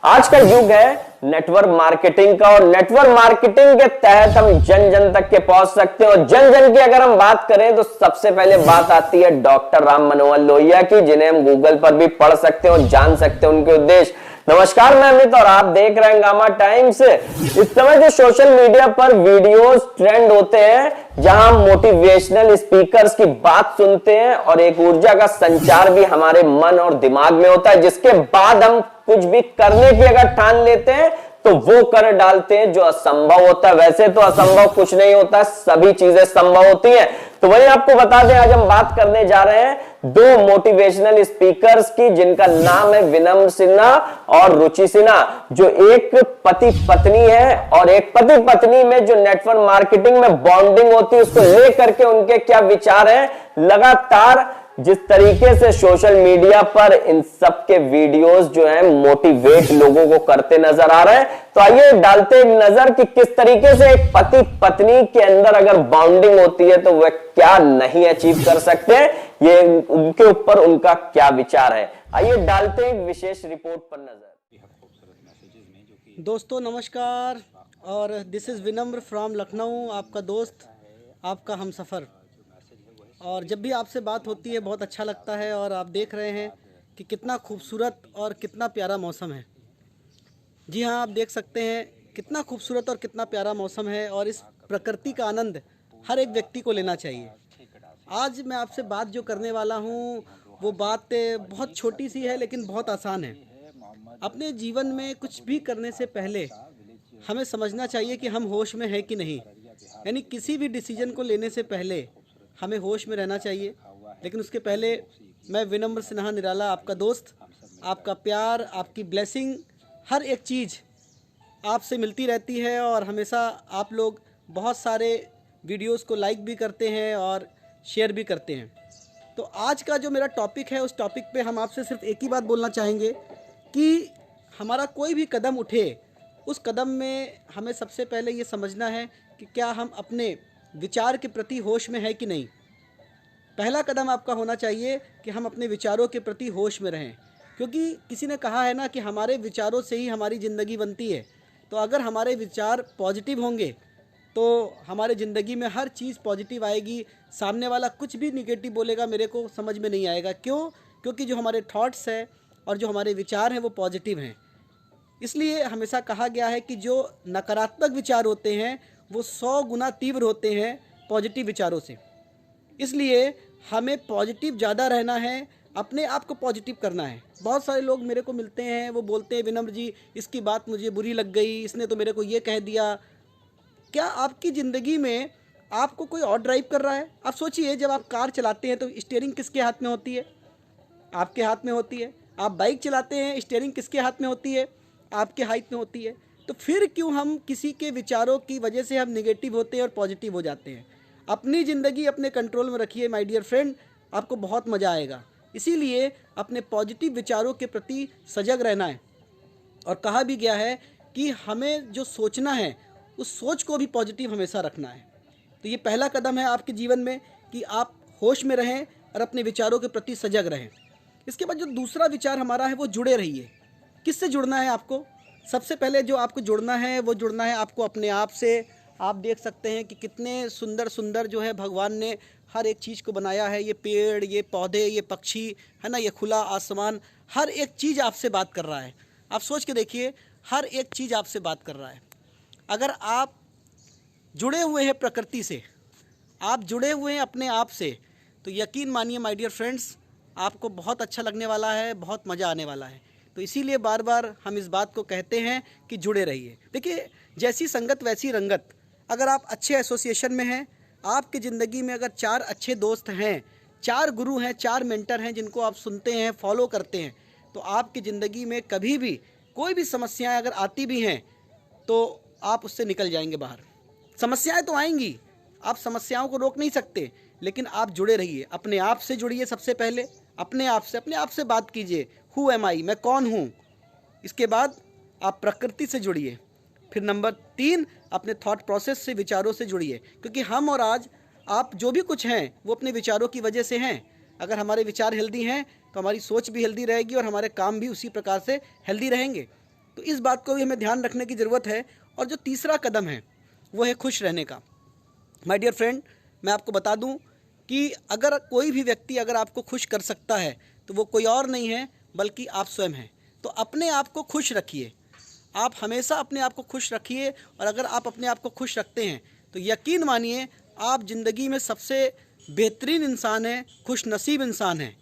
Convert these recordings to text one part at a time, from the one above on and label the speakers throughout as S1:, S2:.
S1: आज का युग है नेटवर्क मार्केटिंग का और नेटवर्क मार्केटिंग के तहत हम जन जन तक के पहुंच सकते हैं। और जन जन की अगर हम बात करें तो सबसे पहले बात आती है डॉक्टर राम मनोहर लोहिया की, जिन्हें हम गूगल पर भी पढ़ सकते हैं और जान सकते हैं उनके उद्देश्य। नमस्कार, मैं अमित और आप देख रहे हैं गामा टाइम्स। इस समय जो सोशल मीडिया पर वीडियोस ट्रेंड होते हैं, जहां हम मोटिवेशनल स्पीकर्स की बात सुनते हैं और एक ऊर्जा का संचार भी हमारे मन और दिमाग में होता है, जिसके बाद हम कुछ भी करने की अगर ठान लेते हैं तो वो कर डालते हैं जो असंभव होता है। वैसे तो असंभव कुछ नहीं होता, सभी चीजें संभव होती हैं। तो वही आपको बता दें, आज हम बात करने जा रहे हैं दो मोटिवेशनल स्पीकर्स की, जिनका नाम है विनम्र सिन्हा और रुचि सिन्हा, जो एक पति पत्नी है और एक पति पत्नी में जो नेटवर्क मार्केटिंग में बॉन्डिंग होती है उसको लेकर के उनके क्या विचार हैं। लगातार जिस तरीके से सोशल मीडिया पर इन सब के वीडियोस जो है मोटिवेट लोगों को करते नजर आ रहे हैं, तो आइए डालते एक नजर कि किस तरीके से एक पति पत्नी के अंदर अगर बाउंडिंग होती है तो वह क्या नहीं अचीव कर सकते हैं, ये उनके ऊपर उनका क्या विचार है। आइए डालते एक विशेष रिपोर्ट पर नजर।
S2: दोस्तों नमस्कार, और दिस इज़ विनम्र फ्रॉम लखनऊ, आपका दोस्त, आपका हमसफ़र। और जब भी आपसे बात होती है बहुत अच्छा लगता है। और आप देख रहे हैं कि कितना खूबसूरत और कितना प्यारा मौसम है। जी हाँ, आप देख सकते हैं कितना खूबसूरत और कितना प्यारा मौसम है, और इस प्रकृति का आनंद हर एक व्यक्ति को लेना चाहिए। आज मैं आपसे बात जो करने वाला हूँ वो बात बहुत छोटी सी है लेकिन बहुत आसान है। अपने जीवन में कुछ भी करने से पहले हमें समझना चाहिए कि हम होश में हैं कि नहीं। यानी किसी भी डिसीजन को लेने से पहले हमें होश में रहना चाहिए। लेकिन उसके पहले मैं विनम्र सिन्हा निराला, आपका दोस्त, आपका प्यार, आपकी ब्लेसिंग, हर एक चीज़ आपसे मिलती रहती है। और हमेशा आप लोग बहुत सारे वीडियोस को लाइक भी करते हैं और शेयर भी करते हैं। तो आज का जो मेरा टॉपिक है, उस टॉपिक पे हम आपसे सिर्फ एक ही बात बोलना चाहेंगे कि हमारा कोई भी कदम उठे, उस कदम में हमें सबसे पहले ये समझना है कि क्या हम अपने विचार के प्रति होश में है कि नहीं। पहला कदम आपका होना चाहिए कि हम अपने विचारों के प्रति होश में रहें, क्योंकि किसी ने कहा है ना कि हमारे विचारों से ही हमारी ज़िंदगी बनती है। तो अगर हमारे विचार पॉजिटिव होंगे तो हमारे ज़िंदगी में हर चीज़ पॉजिटिव आएगी। सामने वाला कुछ भी निगेटिव बोलेगा मेरे को समझ में नहीं आएगा। क्यों? क्योंकि जो हमारे थॉट्स हैं और जो हमारे विचार हैं वो पॉजिटिव हैं। इसलिए हमेशा कहा गया है कि जो नकारात्मक विचार होते हैं वो 100 गुना तीव्र होते हैं पॉजिटिव विचारों से। इसलिए हमें पॉजिटिव ज़्यादा रहना है, अपने आप को पॉजिटिव करना है। बहुत सारे लोग मेरे को मिलते हैं, वो बोलते हैं विनम्र जी इसकी बात मुझे बुरी लग गई, इसने तो मेरे को ये कह दिया। क्या आपकी ज़िंदगी में आपको कोई और ड्राइव कर रहा है? आप सोचिए, जब आप कार चलाते हैं तो स्टीयरिंग किसके हाथ में होती है? आपके हाथ में होती है। आप बाइक चलाते हैं, स्टीयरिंग किसके हाथ में होती है? आपके हाथ में होती है। तो फिर क्यों हम किसी के विचारों की वजह से हम नेगेटिव होते हैं और पॉजिटिव हो जाते हैं? अपनी ज़िंदगी अपने कंट्रोल में रखिए माय डियर फ्रेंड, आपको बहुत मज़ा आएगा। इसीलिए अपने पॉजिटिव विचारों के प्रति सजग रहना है। और कहा भी गया है कि हमें जो सोचना है उस सोच को भी पॉजिटिव हमेशा रखना है। तो ये पहला कदम है आपके जीवन में कि आप होश में रहें और अपने विचारों के प्रति सजग रहें। इसके बाद जो दूसरा विचार हमारा है वो जुड़े रहिए। किससे जुड़ना है आपको? सबसे पहले जो आपको जुड़ना है वो जुड़ना है आपको अपने आप से। आप देख सकते हैं कि कितने सुंदर सुंदर जो है भगवान ने हर एक चीज़ को बनाया है। ये पेड़, ये पौधे, ये पक्षी, है ना, ये खुला आसमान, हर एक चीज़ आपसे बात कर रहा है। आप सोच के देखिए, हर एक चीज़ आपसे बात कर रहा है। अगर आप जुड़े हुए हैं प्रकृति से, आप जुड़े हुए हैं अपने आप से, तो यकीन मानिए माय डियर फ्रेंड्स, आपको बहुत अच्छा लगने वाला है, बहुत मज़ा आने वाला है। तो इसीलिए बार बार हम इस बात को कहते हैं कि जुड़े रहिए। देखिए, जैसी संगत वैसी रंगत। अगर आप अच्छे एसोसिएशन में हैं, आपकी ज़िंदगी में अगर 4 अच्छे दोस्त हैं, 4 गुरु हैं, 4 मेंटर हैं जिनको आप सुनते हैं, फॉलो करते हैं, तो आपकी ज़िंदगी में कभी भी कोई भी समस्याएं अगर आती भी हैं तो आप उससे निकल जाएंगे बाहर। समस्याएं तो आएंगी, आप समस्याओं को रोक नहीं सकते, लेकिन आप जुड़े रहिए। अपने आप से जुड़िए। सबसे पहले अपने आप से बात कीजिए। हु एम आई, मैं कौन हूँ। इसके बाद आप प्रकृति से जुड़िए। फिर नंबर 3, अपने थॉट प्रोसेस से, विचारों से जुड़िए। क्योंकि हम और आज आप जो भी कुछ हैं वो अपने विचारों की वजह से हैं। अगर हमारे विचार हेल्दी हैं तो हमारी सोच भी हेल्दी रहेगी और हमारे काम भी उसी प्रकार से हेल्दी रहेंगे। तो इस बात को भी हमें ध्यान रखने की ज़रूरत है। और जो तीसरा कदम है वो है खुश रहने का। माय डियर फ्रेंड, मैं आपको बता दूं कि अगर कोई भी व्यक्ति अगर आपको खुश कर सकता है तो वो कोई और नहीं है बल्कि आप स्वयं हैं। तो अपने आप को खुश रखिए, आप हमेशा अपने आप को खुश रखिए। और अगर आप अपने आप को खुश रखते हैं तो यकीन मानिए आप ज़िंदगी में सबसे बेहतरीन इंसान हैं, खुश नसीब इंसान हैं।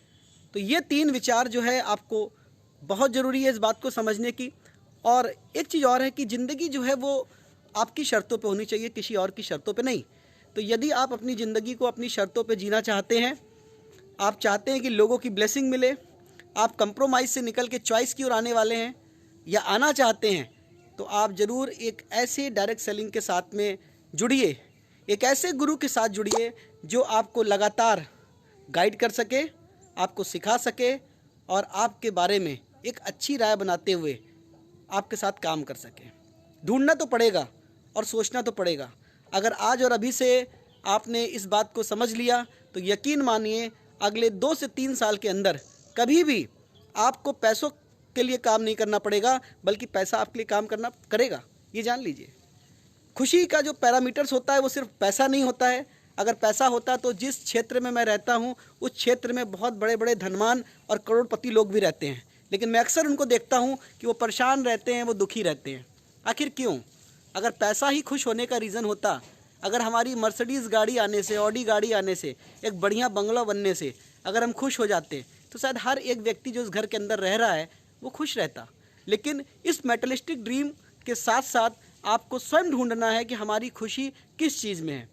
S2: तो ये 3 विचार जो है आपको बहुत ज़रूरी है इस बात को समझने की। और एक चीज़ और है कि ज़िंदगी जो है वो आपकी शर्तों पे होनी चाहिए, किसी और की शर्तों पे नहीं। तो यदि आप अपनी ज़िंदगी को अपनी शर्तों पे जीना चाहते हैं, आप चाहते हैं कि लोगों की ब्लेसिंग मिले, आप कंप्रोमाइज़ से निकल के चॉइस की ओर आने वाले हैं या आना चाहते हैं, तो आप ज़रूर एक ऐसे डायरेक्ट सेलिंग के साथ में जुड़िए, एक ऐसे गुरु के साथ जुड़िए जो आपको लगातार गाइड कर सके, आपको सिखा सके और आपके बारे में एक अच्छी राय बनाते हुए आपके साथ काम कर सके। ढूंढना तो पड़ेगा और सोचना तो पड़ेगा। अगर आज और अभी से आपने इस बात को समझ लिया तो यकीन मानिए अगले 2 से 3 साल के अंदर कभी भी आपको पैसों के लिए काम नहीं करना पड़ेगा, बल्कि पैसा आपके लिए काम करेगा। ये जान लीजिए। खुशी का जो पैरामीटर्स होता है वो सिर्फ पैसा नहीं होता है। अगर पैसा होता तो जिस क्षेत्र में मैं रहता हूँ उस क्षेत्र में बहुत बड़े बड़े धनवान और करोड़पति लोग भी रहते हैं, लेकिन मैं अक्सर उनको देखता हूँ कि वो परेशान रहते हैं, वो दुखी रहते हैं। आखिर क्यों? अगर पैसा ही खुश होने का रीज़न होता, अगर हमारी मर्सिडीज़ गाड़ी आने से, ऑडी गाड़ी आने से, एक बढ़िया बंगला बनने से अगर हम खुश हो जाते तो शायद हर एक व्यक्ति जो उस घर के अंदर रह रहा है वो खुश रहता। लेकिन इस मेटलिस्टिक ड्रीम के साथ साथ आपको स्वयं ढूंढना है कि हमारी खुशी किस चीज़ में है।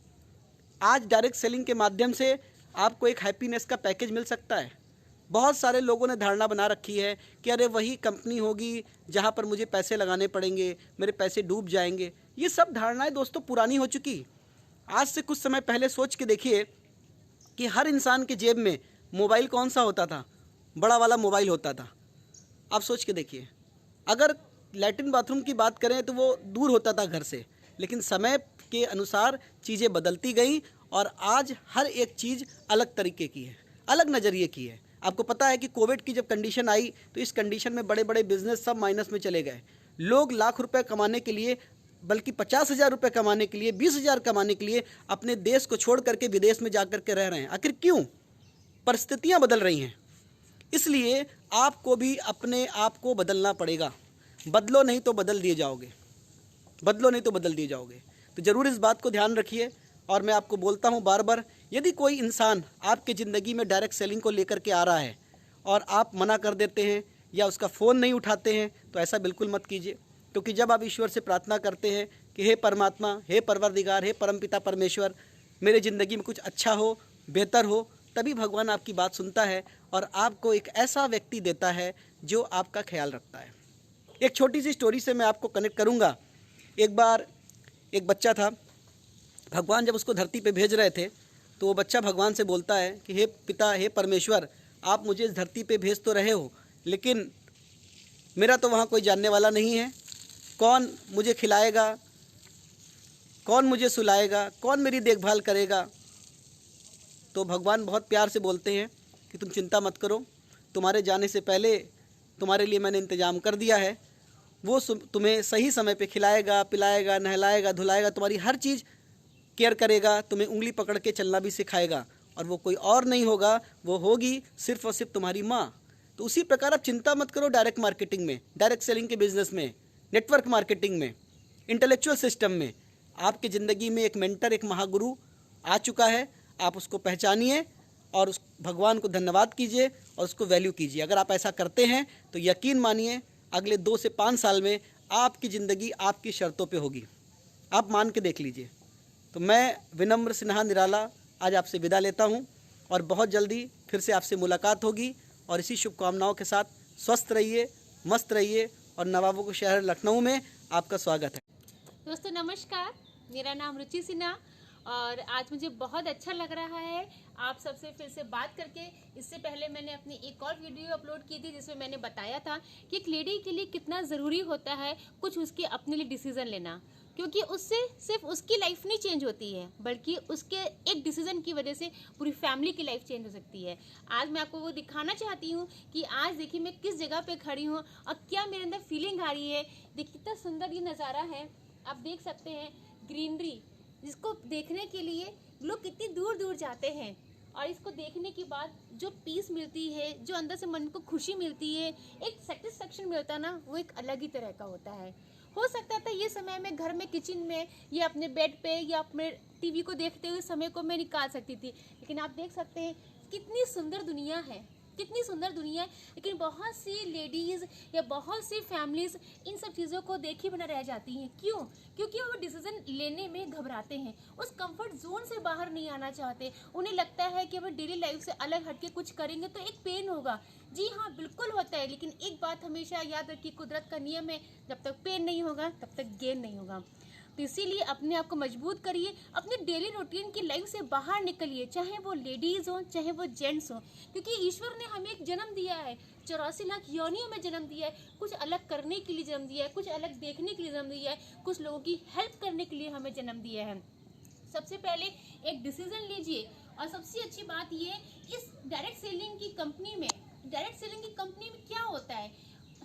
S2: आज डायरेक्ट सेलिंग के माध्यम से आपको एक हैप्पीनेस का पैकेज मिल सकता है। बहुत सारे लोगों ने धारणा बना रखी है कि अरे वही कंपनी होगी जहाँ पर मुझे पैसे लगाने पड़ेंगे, मेरे पैसे डूब जाएंगे। ये सब धारणाएं दोस्तों पुरानी हो चुकी। आज से कुछ समय पहले सोच के देखिए कि हर इंसान के जेब में मोबाइल कौन सा होता था? बड़ा वाला मोबाइल होता था। आप सोच के देखिए, अगर लैट्रिन बाथरूम की बात करें तो वो दूर होता था घर से, लेकिन समय के अनुसार चीज़ें बदलती गई और आज हर एक चीज़ अलग तरीके की है, अलग नज़रिए की है। आपको पता है कि कोविड की जब कंडीशन आई तो इस कंडीशन में बड़े बड़े बिजनेस सब माइनस में चले गए। लोग लाख रुपए कमाने के लिए, बल्कि 50,000 रुपये कमाने के लिए, 20,000 कमाने के लिए अपने देश को छोड़ करके विदेश में जा कर के रह रहे हैं। आखिर क्यों? परिस्थितियाँ बदल रही हैं। इसलिए आपको भी अपने आप को बदलना पड़ेगा। बदलो नहीं तो बदल दिए जाओगे, बदलो नहीं तो बदल दिए जाओगे। तो ज़रूर इस बात को ध्यान रखिए। और मैं आपको बोलता हूँ बार बार, यदि कोई इंसान आपके ज़िंदगी में डायरेक्ट सेलिंग को लेकर के आ रहा है और आप मना कर देते हैं या उसका फ़ोन नहीं उठाते हैं तो ऐसा बिल्कुल मत कीजिए। क्योंकि जब आप ईश्वर से प्रार्थना करते हैं कि हे परमात्मा, हे परवरदिगार, हे परमपिता परमेश्वर, मेरे ज़िंदगी में कुछ अच्छा हो, बेहतर हो, तभी भगवान आपकी बात सुनता है और आपको एक ऐसा व्यक्ति देता है जो आपका ख्याल रखता है। एक छोटी सी स्टोरी से मैं आपको कनेक्ट करूँगा। एक बार एक बच्चा था, भगवान जब उसको धरती पे भेज रहे थे तो वो बच्चा भगवान से बोलता है कि हे पिता, हे परमेश्वर, आप मुझे इस धरती पे भेज तो रहे हो, लेकिन मेरा तो वहाँ कोई जानने वाला नहीं है। कौन मुझे खिलाएगा, कौन मुझे सुलाएगा, कौन मेरी देखभाल करेगा? तो भगवान बहुत प्यार से बोलते हैं कि तुम चिंता मत करो, तुम्हारे जाने से पहले तुम्हारे लिए मैंने इंतज़ाम कर दिया है। वो तुम्हें सही समय पे खिलाएगा, पिलाएगा, नहलाएगा, धुलाएगा, तुम्हारी हर चीज़ केयर करेगा, तुम्हें उंगली पकड़ के चलना भी सिखाएगा। और वो कोई और नहीं होगा, वो होगी सिर्फ और सिर्फ तुम्हारी माँ। तो उसी प्रकार आप चिंता मत करो डायरेक्ट मार्केटिंग में, डायरेक्ट सेलिंग के बिजनेस में, नेटवर्क मार्केटिंग में, इंटेलेक्चुअल सिस्टम में। आपकी ज़िंदगी में एक मेंटर, एक महागुरु आ चुका है। आप उसको पहचानिए और उस भगवान को धन्यवाद कीजिए और उसको वैल्यू कीजिए। अगर आप ऐसा करते हैं तो यकीन मानिए अगले 2 से 5 साल में आपकी ज़िंदगी आपकी शर्तों पे होगी। आप मान के देख लीजिए। तो मैं विनम्र सिन्हा निराला आज आपसे विदा लेता हूं और बहुत जल्दी फिर से आपसे मुलाकात होगी। और इसी शुभकामनाओं के साथ स्वस्थ रहिए, मस्त रहिए और नवाबों के शहर लखनऊ में आपका स्वागत है।
S3: दोस्तों नमस्कार, मेरा नाम रुचि सिन्हा और आज मुझे बहुत अच्छा लग रहा है आप सबसे फिर से बात करके। इससे पहले मैंने अपनी एक और वीडियो अपलोड की थी जिसमें मैंने बताया था कि एक लेडी के लिए कितना ज़रूरी होता है कुछ उसके अपने लिए डिसीज़न लेना। क्योंकि उससे सिर्फ उसकी लाइफ नहीं चेंज होती है, बल्कि उसके एक डिसीजन की वजह से पूरी फैमिली की लाइफ चेंज हो सकती है। आज मैं आपको वो दिखाना चाहती हूँ कि आज देखिए मैं किस जगह पे खड़ी हूँ और क्या मेरे अंदर फीलिंग आ रही है। देखिए कितना सुंदर ये नज़ारा है, आप देख सकते हैं ग्रीनरी, जिसको देखने के लिए लोग कितनी दूर दूर जाते हैं। और इसको देखने के बाद जो पीस मिलती है, जो अंदर से मन को खुशी मिलती है, एक सेटिस्फेक्शन मिलता है ना, वो एक अलग ही तरह का होता है। हो सकता था ये समय में घर में किचन में या अपने बेड पे या अपने टीवी को देखते हुए समय को मैं निकाल सकती थी, लेकिन आप देख सकते हैं कितनी सुंदर दुनिया है, कितनी सुंदर दुनिया है। लेकिन बहुत सी लेडीज़ या बहुत सी फैमिलीज इन सब चीज़ों को देखे बिना रह जाती हैं। क्यों? क्योंकि वो डिसीजन लेने में घबराते हैं, उस कंफर्ट जोन से बाहर नहीं आना चाहते। उन्हें लगता है कि अगर डेली लाइफ से अलग हटके कुछ करेंगे तो एक पेन होगा। जी हाँ, बिल्कुल होता है, लेकिन एक बात हमेशा याद रखिए, कुदरत का नियम है, जब तक पेन नहीं होगा तब तक गेन नहीं होगा। तो इसीलिए अपने आप को मजबूत करिए, अपने डेली रूटीन की लाइफ से बाहर निकलिए, चाहे वो लेडीज़ हो चाहे वो जेंट्स हो, क्योंकि ईश्वर ने हमें एक जन्म दिया है, 84 लाख योनियों में जन्म दिया है, कुछ अलग करने के लिए जन्म दिया है, कुछ अलग देखने के लिए जन्म दिया है, कुछ लोगों की हेल्प करने के लिए हमें जन्म दिया है। सबसे पहले एक डिसीजन लीजिए। और सबसे अच्छी बात ये, इस डायरेक्ट सेलिंग की कंपनी में क्या होता है,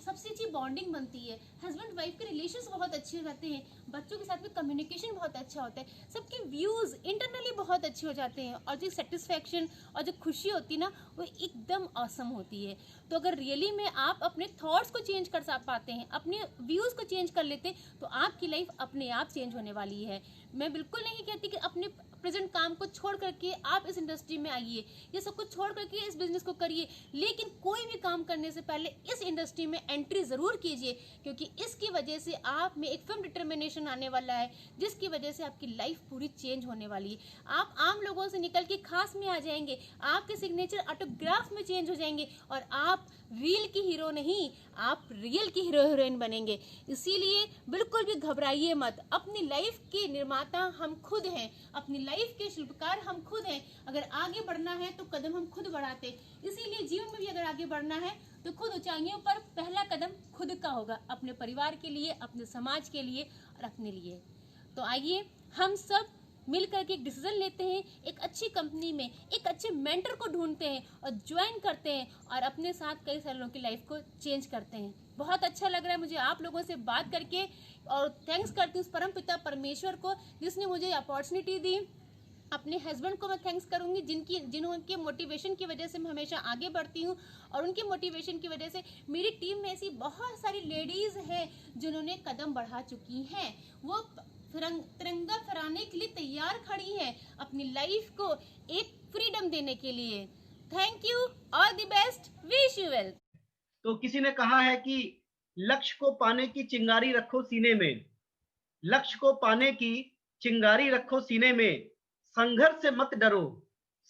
S3: सबसे अच्छी बॉन्डिंग बनती है, हस्बैंड वाइफ के रिलेशंस बहुत अच्छे हो जाते हैं, बच्चों के साथ में कम्युनिकेशन बहुत अच्छा होता है, सबके व्यूज़ इंटरनली बहुत अच्छे हो जाते हैं, और जो सेटिस्फैक्शन और जो खुशी होती है ना, वो एकदम ऑसम होती है। तो अगर रियली में आप अपने थॉट्स को चेंज कर पाते हैं, अपने व्यूज़ को चेंज कर लेते हैं, तो आपकी लाइफ अपने आप चेंज होने वाली है। मैं बिल्कुल नहीं कहती कि अपने प्रेजेंट काम को छोड़ करके आप इस इंडस्ट्री में आइए, ये सब कुछ छोड़ करके इस बिजनेस को करिए, लेकिन कोई भी काम करने से पहले इस इंडस्ट्री में एंट्री ज़रूर कीजिए, क्योंकि इसकी वजह से आप में एक फिल्म डिटर्मिनेशन आने वाला है, जिसकी वजह से आपकी लाइफ पूरी चेंज होने वाली है। आप आम लोगों से निकल के खास में आ जाएंगे, आपके सिग्नेचर ऑटोग्राफ में चेंज हो जाएंगे, और आप रील की हीरो नहीं, आप रियल की हीरो हीरोइन बनेंगे। इसीलिए बिल्कुल भी घबराइए मत, अपनी लाइफ के निर्माता हम खुद हैं, अपनी लाइफ के शिल्पकार हम खुद हैं। अगर आगे बढ़ना है तो कदम हम खुद बढ़ाते, इसीलिए जीवन में भी अगर आगे बढ़ना है तो खुद ऊंचाइयों पर पहला कदम खुद का होगा, अपने परिवार के लिए, अपने समाज के लिए और अपने लिए। तो आइए हम सब मिलकर के एक डिसीजन लेते हैं, एक अच्छी कंपनी में एक अच्छे मेंटर को ढूंढते हैं और ज्वाइन करते हैं, और अपने साथ कई सालों की लाइफ को चेंज करते हैं। बहुत अच्छा लग रहा है मुझे आप लोगों से बात करके, और थैंक्स करती हूँ परम पिता परमेश्वर को जिसने मुझे अपॉर्चुनिटी दी। अपने हस्बैंड को मैं थैंक्स करूंगी, जिनके मोटिवेशन की वजह से मैं हमेशा आगे बढ़ती हूँ, और उनके मोटिवेशन की वजह से मेरी टीम में ऐसी बहुत सारी लेडीज़ हैं जिन्होंने कदम बढ़ा चुकी हैं, वो तिरंगा फहराने के लिए तैयार खड़ी हैं, अपनी लाइफ को एक फ्रीडम देने के लिए। Thank you, all the best, wish you well.
S4: तो किसी ने कहा है कि लक्ष्य को पाने की चिंगारी रखो सीने में, लक्ष्य को पाने की चिंगारी रखो सीने में, संघर्ष से मत डरो,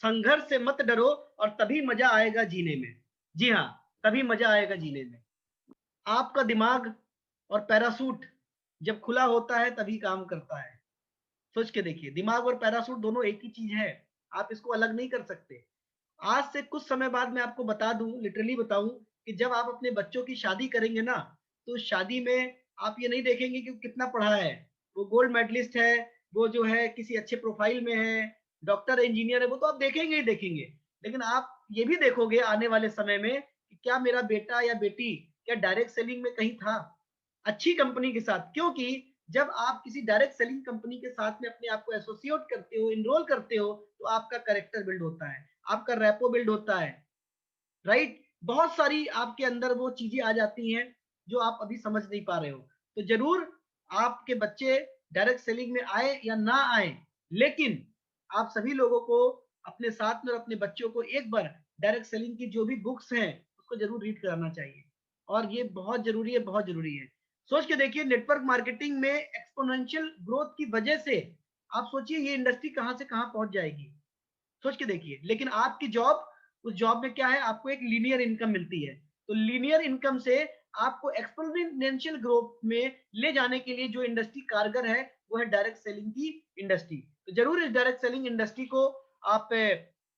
S4: संघर्ष से मत डरो, और तभी मजा आएगा जीने में। जी हाँ, तभी मजा आएगा जीने में। आपका दिमाग और पैरासूट जब खुला होता है तभी काम करता है। सोच के देखिए, दिमाग और पैरासूट दोनों एक ही चीज है, आप इसको अलग नहीं कर सकते। आज से कुछ समय बाद मैं आपको बता दूं, लिटरली बताऊं, कि जब आप अपने बच्चों की शादी करेंगे ना, तो शादी में आप ये नहीं देखेंगे कि कितना पढ़ा है, वो गोल्ड मेडलिस्ट है, वो जो है किसी अच्छे प्रोफाइल में है, डॉक्टर इंजीनियर है, वो तो आप देखेंगे ही देखेंगे, लेकिन आप ये भी देखोगे आने वाले समय में कि क्या मेरा बेटा या बेटी क्या डायरेक्ट सेलिंग में कहीं था, अच्छी कंपनी के साथ। क्योंकि जब आप किसी डायरेक्ट सेलिंग कंपनी के साथ में अपने आप को एसोसिएट करते हो, इनरोल करते हो, तो आपका कैरेक्टर बिल्ड होता है, आपका रैपो बिल्ड होता है, राइट। बहुत सारी आपके अंदर वो चीजें आ जाती हैं जो आप अभी समझ नहीं पा रहे हो। तो जरूर आपके बच्चे डायरेक्ट सेलिंग में आए या ना आए, लेकिन आप सभी लोगों को अपने साथ में और अपने बच्चों को एक बार डायरेक्ट सेलिंग की जो भी बुक्स हैं उसको जरूर रीड कराना चाहिए, और ये बहुत जरूरी है, बहुत जरूरी है। सोच के देखिए, नेटवर्क मार्केटिंग में एक्सपोनेंशियल ग्रोथ की वजह से आप सोचिए ये इंडस्ट्री कहां से कहां पहुंच जाएगी, सोच के देखिए। लेकिन आपकी जॉब, उस जॉब में क्या है, आपको एक लीनियर इनकम मिलती है, तो लीनियर इनकम से आपको एक्सपोनेंशियल ग्रोथ में ले जाने के लिए जो इंडस्ट्री कारगर है वो है डायरेक्ट सेलिंग की इंडस्ट्री। तो जरूर इस डायरेक्ट सेलिंग इंडस्ट्री को आप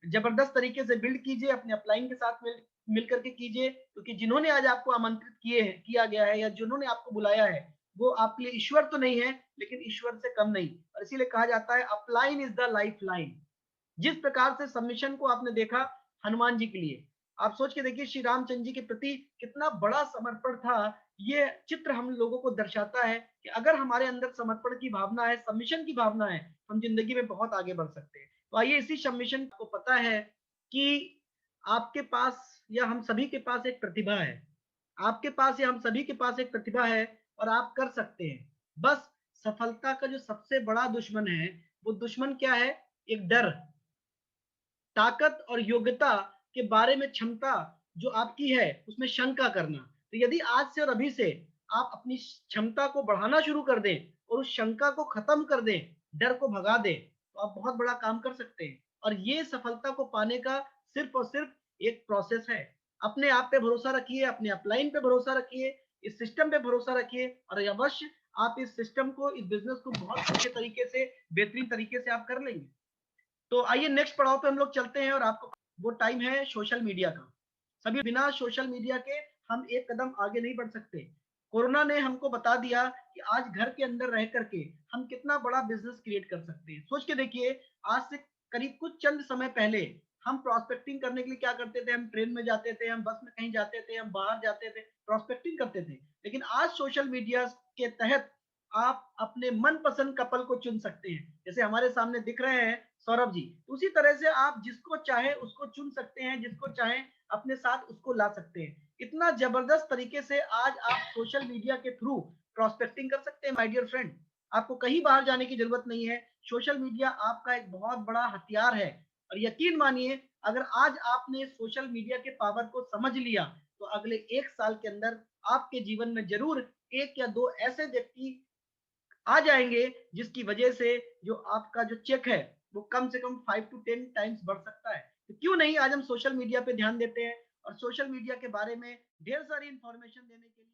S4: जबरदस्त तरीके से बिल्ड कीजिए, अपने अपलाइन के साथ मिल करके कीजिए, क्योंकि जिन्होंने आज आपको आमंत्रित किया गया है या जिन्होंने आपको बुलाया है वो आपके लिए ईश्वर तो नहीं है, लेकिन ईश्वर से कम नहीं। और इसीलिए कहा जाता है upline is the life line. जिस प्रकार से सबमिशन को आपने देखा हनुमान जी के लिए, आप सोच के देखिए श्री रामचंद्र जी के प्रति कितना बड़ा समर्पण था। ये चित्र हम लोगों को दर्शाता है कि अगर हमारे अंदर समर्पण की भावना है, सबमिशन की भावना है, हम जिंदगी में बहुत आगे बढ़ सकते हैं। तो आइए इसी सबमिशन को पता है कि आपके पास या हम सभी के पास एक प्रतिभा है, आपके पास या हम सभी के पास एक प्रतिभा है और आप कर सकते हैं। बस सफलता का जो सबसे बड़ा दुश्मन है, वो दुश्मन क्या है? एक डर। ताकत और योग्यता के बारे में क्षमता जो आपकी है उसमें शंका करना। तो यदि आज से और अभी से आप अपनी क्षमता को बढ़ाना शुरू कर दें और उस शंका को खत्म कर दें, डर को भगा दें, तो आप बहुत बड़ा काम कर सकते हैं। और ये सफलता को पाने का सिर्फ और सिर्फ एक प्रोसेस है। अपने आप पे भरोसा रखिए, अपने अपलाइन पे भरोसा रखिए, इस सिस्टम पे भरोसा रखिए और अवश्य आप इस सिस्टम को, इस बिजनेस को बहुत अच्छे तरीके से, बेहतरीन तरीके से आप कर लेंगे। तो आइए नेक्स्ट पड़ाव पे हम लोग चलते हैं और आपको वो टाइम है सोशल मीडिया का। सभी बिना सोशल मीडिया के हम एक कदम आगे नहीं बढ़ सकते। कोरोना ने हमको बता दिया कि आज घर के अंदर रह करके हम कितना बड़ा बिजनेस क्रिएट कर सकते हैं। सोच के देखिए, आज से करीब कुछ चंद समय पहले हम प्रोस्पेक्टिंग करने के लिए क्या करते थे? हम ट्रेन में जाते थे, हम बस में कहीं जाते थे, हम बाहर जाते थे, प्रोस्पेक्टिंग करते थे। लेकिन आज सोशल मीडिया के तहत आप अपने मनपसंद कपल को चुन सकते हैं। जैसे हमारे सामने दिख रहे हैं सौरभ जी, उसी तरह से आप जिसको चाहे उसको चुन सकते हैं, जिसको चाहे अपने साथ उसको ला सकते हैं। इतना जबरदस्त तरीके से आज आप सोशल मीडिया के थ्रू प्रोस्पेक्टिंग कर सकते हैं माय डियर फ्रेंड। आपको कहीं बाहर जाने की जरूरत नहीं है। सोशल मीडिया आपका एक बहुत बड़ा हथियार है। और यकीन मानिए, अगर आज आपने सोशल मीडिया के पावर को समझ लिया, तो अगले 1 साल के अंदर आपके जीवन में जरूर 1 या 2 ऐसे व्यक्ति आ जाएंगे जिसकी वजह से जो आपका जो चेक है वो कम से कम 5 to 10 टाइम्स बढ़ सकता है। तो क्यों नहीं आज हम सोशल मीडिया पे ध्यान देते हैं और सोशल मीडिया के बारे में ढेर सारी इंफॉर्मेशन देने के लिए